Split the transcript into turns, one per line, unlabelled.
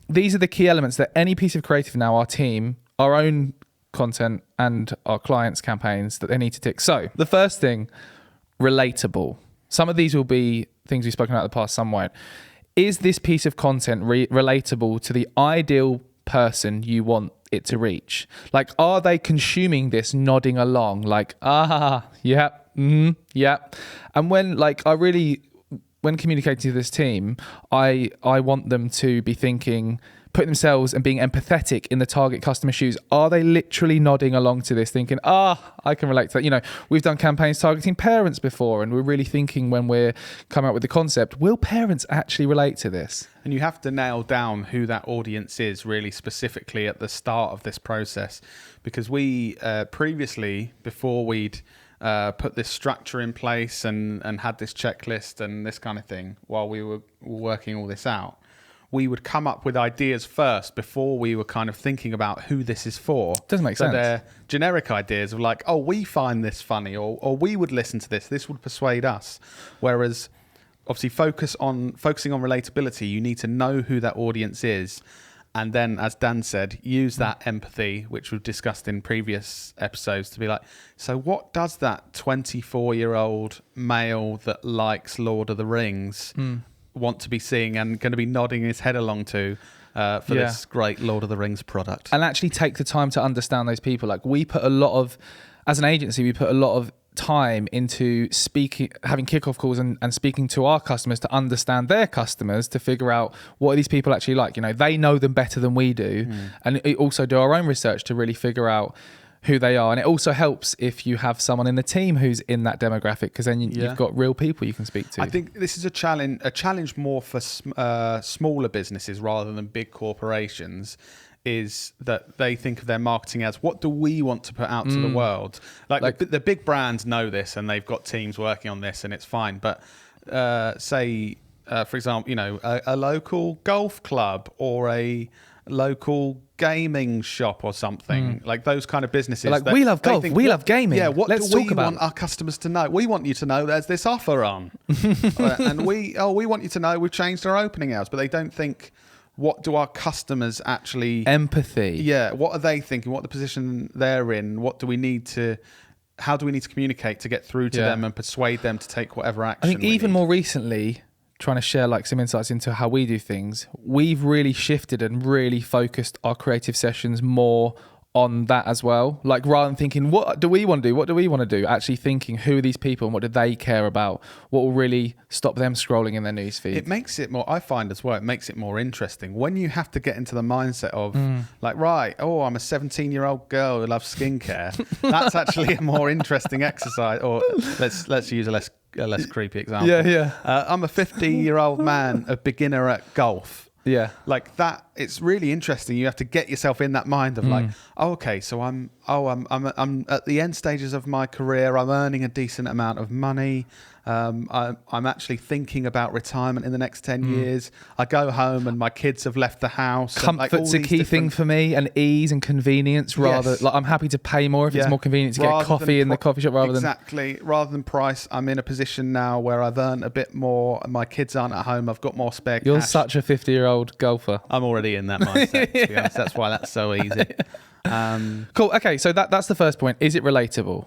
these are the key elements that any piece of creative now, our team, our own content and our clients' campaigns, that they need to tick. So the first thing, relatable. Some of these will be things we've spoken about in the past, some won't. Is this piece of content relatable to the ideal person you want it to reach? Like, are they consuming this nodding along? Like, yeah, yeah. And when communicating to this team, I want them to be thinking, putting themselves and being empathetic in the target customer shoes. Are they literally nodding along to this, thinking, I can relate to that? We've done campaigns targeting parents before, and we're really thinking when we're coming up with the concept, will parents actually relate to this?
And you have to nail down who that audience is really specifically at the start of this process, because we previously, before we'd put this structure in place and had this checklist and this kind of thing, while we were working all this out, we would come up with ideas first before we were kind of thinking about who this is for.
Doesn't make sense.
So they're generic ideas of like, we find this funny, or we would listen to this would persuade us. Whereas obviously focusing on relatability, you need to know who that audience is. And then, as Dan said, use that empathy, which we've discussed in previous episodes, to be like, so what does that 24-year-old male that likes Lord of the Rings want to be seeing and going to be nodding his head along to for this great Lord of the Rings product?
And actually take the time to understand those people. Like, as an agency, we put a lot of time into having kickoff calls and speaking to our customers to understand their customers, to figure out what are these people actually like. They know them better than we do. And also do our own research to really figure out who they are. And it also helps if you have someone in the team who's in that demographic, because then you've got real people you can speak to.
I think this is a challenge more for smaller businesses rather than big corporations, is that they think of their marketing as, what do we want to put out to the world? Like the big brands know this and they've got teams working on this and it's fine. But say, for example, a local golf club or a local gaming shop or something, like those kind of businesses.
Like, we love golf, we love gaming.
Yeah, what
Let's
do we
talk about
want our customers to know? We want you to know there's this offer on. And we want you to know we've changed our opening hours. But they don't think, what do our customers actually...
Empathy.
Yeah, what are they thinking? What the position they're in? How do we need to communicate to get through to them and persuade them to take whatever action?
I think even more recently, trying to share some insights into how we do things, we've really shifted and really focused our creative sessions more on that as well. Like, rather than thinking, what do we want to do? What do we want to do? Actually thinking, who are these people and what do they care about? What will really stop them scrolling in their newsfeed?
It makes it more, I find as well, it makes it more interesting when you have to get into the mindset of I'm a 17-year-old girl who loves skincare. That's actually a more interesting exercise. Or let's use a less creepy example. I'm a 50-year-old man, a beginner at golf.
Yeah.
Like that, it's really interesting. You have to get yourself in that mind of so I'm at the end stages of my career. I'm earning a decent amount of money. I'm actually thinking about retirement in the next 10 years. I go home and my kids have left the house.
Comfort's a key thing for me, and ease and convenience. I'm happy to pay more if it's more convenient to get coffee in the coffee shop
rather than price. I'm in a position now where I've earned a bit more and my kids aren't at home. I've got more spare cash.
You're such a 50-year-old golfer.
I'm already in that mindset, to be honest. That's why that's so easy.
Cool. Okay, so that's the first point. Is it relatable?